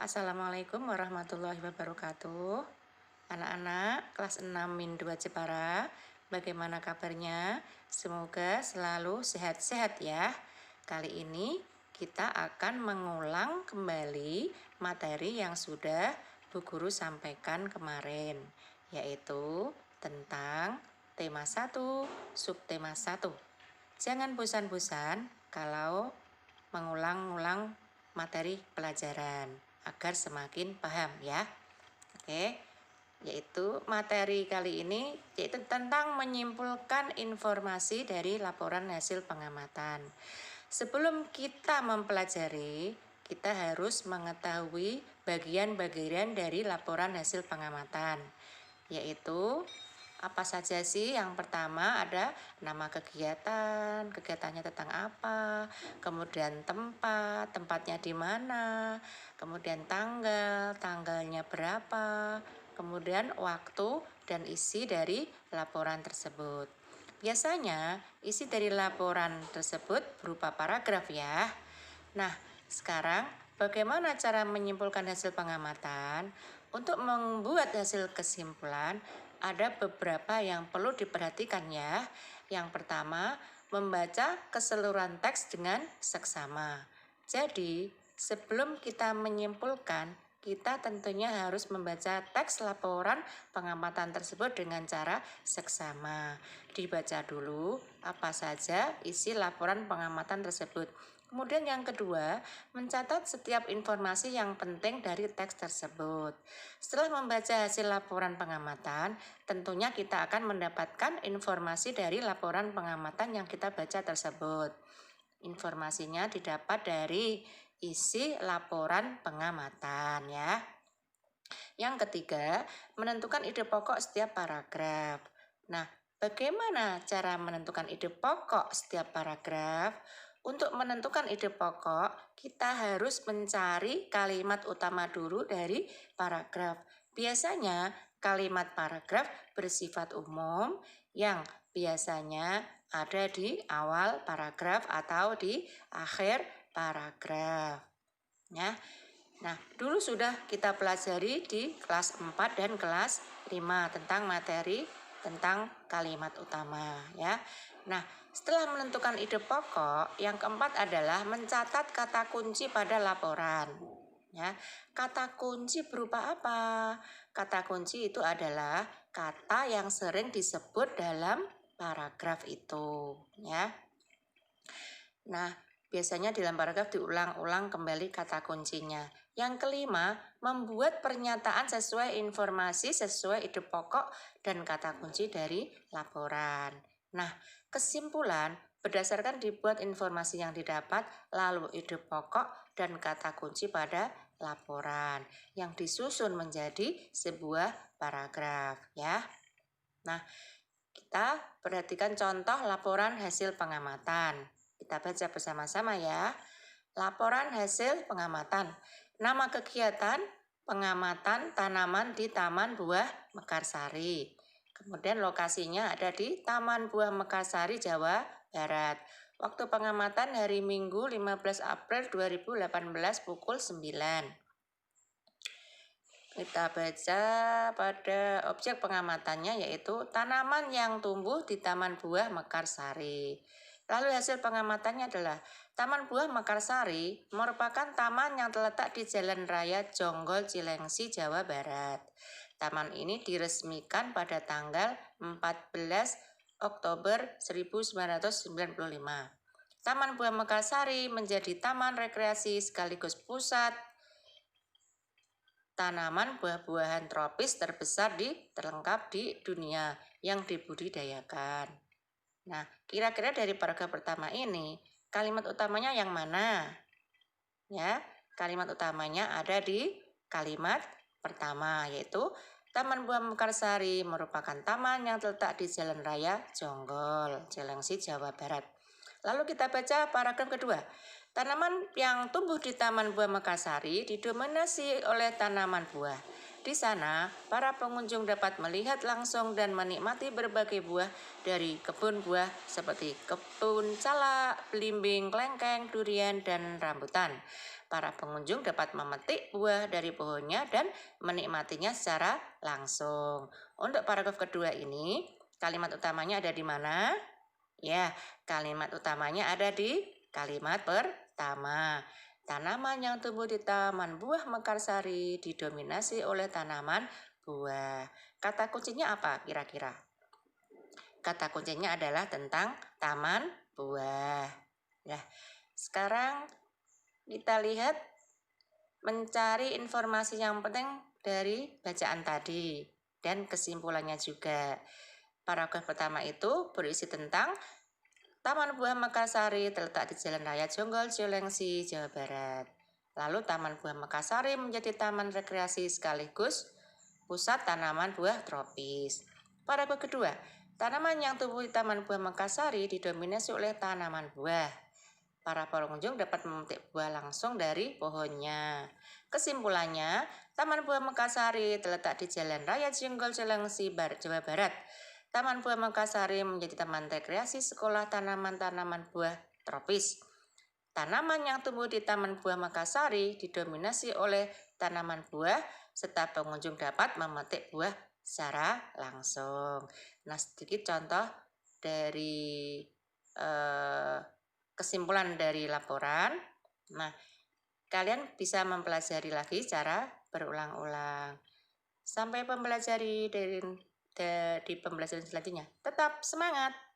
Assalamualaikum warahmatullahi wabarakatuh. Anak-anak kelas 6 Min 2 Jepara, bagaimana kabarnya? Semoga selalu sehat-sehat ya. Kali ini kita akan mengulang kembali materi yang sudah Bu Guru sampaikan kemarin, yaitu tentang tema 1, subtema 1. Jangan bosan-bosan kalau mengulang-ulang materi pelajaran agar semakin paham ya. Oke, yaitu materi kali ini yaitu tentang menyimpulkan informasi dari laporan hasil pengamatan. Sebelum kita mempelajari, kita harus mengetahui bagian-bagian dari laporan hasil pengamatan, yaitu apa saja sih? Yang pertama ada nama kegiatan, kegiatannya tentang apa, kemudian tempat, tempatnya di mana, kemudian tanggal, tanggalnya berapa, kemudian waktu dan isi dari laporan tersebut. Biasanya isi dari laporan tersebut berupa paragraf ya. Nah, sekarang bagaimana cara menyimpulkan hasil pengamatan? Untuk membuat hasil kesimpulan, ada beberapa yang perlu diperhatikan ya. Yang pertama, membaca keseluruhan teks dengan seksama. Jadi, sebelum kita menyimpulkan, kita tentunya harus membaca teks laporan pengamatan tersebut dengan cara seksama. Dibaca dulu apa saja isi laporan pengamatan tersebut. Kemudian yang kedua, mencatat setiap informasi yang penting dari teks tersebut. Setelah membaca hasil laporan pengamatan, tentunya kita akan mendapatkan informasi dari laporan pengamatan yang kita baca tersebut. Informasinya didapat dari isi laporan pengamatan ya. Yang ketiga, menentukan ide pokok setiap paragraf. Nah, bagaimana cara menentukan ide pokok setiap paragraf? Untuk menentukan ide pokok, kita harus mencari kalimat utama dulu dari paragraf. Biasanya kalimat paragraf bersifat umum yang biasanya ada di awal paragraf atau di akhir paragraf. Ya. Nah, dulu sudah kita pelajari di kelas 4 dan kelas 5 tentang materi tentang kalimat utama ya. Nah, setelah menentukan ide pokok, yang keempat adalah mencatat kata kunci pada laporan. Ya, kata kunci berupa apa? Kata kunci itu adalah kata yang sering disebut dalam paragraf itu, ya. Nah, biasanya dalam paragraf diulang-ulang kembali kata kuncinya. Yang kelima, membuat pernyataan sesuai informasi, sesuai ide pokok dan kata kunci dari laporan. Nah, kesimpulan berdasarkan dibuat informasi yang didapat, lalu ide pokok dan kata kunci pada laporan yang disusun menjadi sebuah paragraf ya. Nah, kita perhatikan contoh laporan hasil pengamatan. Kita baca bersama-sama ya. Laporan hasil pengamatan. Nama kegiatan pengamatan tanaman di Taman Buah Mekarsari. Kemudian lokasinya ada di Taman Buah Mekarsari, Jawa Barat. Waktu pengamatan hari Minggu 15 April 2018 pukul 9. Kita baca pada objek pengamatannya yaitu tanaman yang tumbuh di Taman Buah Mekarsari. Lalu hasil pengamatannya adalah Taman Buah Mekarsari merupakan taman yang terletak di Jalan Raya Jonggol Cilengsi, Jawa Barat. Taman ini diresmikan pada tanggal 14 Oktober 1995. Taman Buah Mekarsari menjadi taman rekreasi sekaligus pusat tanaman buah-buahan tropis terbesar terlengkap di dunia yang dibudidayakan. Nah, kira-kira dari paragraf pertama ini, kalimat utamanya yang mana? Ya, kalimat utamanya ada di kalimat pertama, yaitu Taman Buah Mekarsari merupakan taman yang terletak di Jalan Raya Jonggol, Cilengsi, Jawa Barat. Lalu kita baca paragraf kedua. Tanaman yang tumbuh di Taman Buah Mekarsari didominasi oleh tanaman buah. Di sana, para pengunjung dapat melihat langsung dan menikmati berbagai buah dari kebun buah seperti kebun salak, belimbing, kelengkeng, durian, dan rambutan. Para pengunjung dapat memetik buah dari pohonnya dan menikmatinya secara langsung. Untuk paragraf kedua ini, kalimat utamanya ada di mana? Ya, kalimat utamanya ada di kalimat pertama. Tanaman yang tumbuh di Taman Buah Mekarsari didominasi oleh tanaman buah. Kata kuncinya apa kira-kira? Kata kuncinya adalah tentang taman buah. Ya, sekarang kita lihat mencari informasi yang penting dari bacaan tadi dan kesimpulannya juga. Paragraf pertama itu berisi tentang Taman Buah Mekarsari terletak di Jalan Raya Jonggol, Cilengsi, Jawa Barat. Lalu Taman Buah Mekarsari menjadi taman rekreasi sekaligus pusat tanaman buah tropis. Paragraf kedua, tanaman yang tumbuh di Taman Buah Mekarsari didominasi oleh tanaman buah. Para pengunjung dapat memetik buah langsung dari pohonnya. Kesimpulannya, Taman Buah Mekarsari terletak di Jalan Raya Jonggol, Cilengsi, Jawa Barat. Taman Buah Mekarsari menjadi taman rekreasi sekolah tanaman-tanaman buah tropis. Tanaman yang tumbuh di Taman Buah Mekarsari didominasi oleh tanaman buah serta pengunjung dapat memetik buah secara langsung. Nah, sedikit contoh dari kesimpulan dari laporan. Nah, kalian bisa mempelajari lagi secara berulang-ulang. Sampai di pembelajaran selanjutnya. Tetap semangat!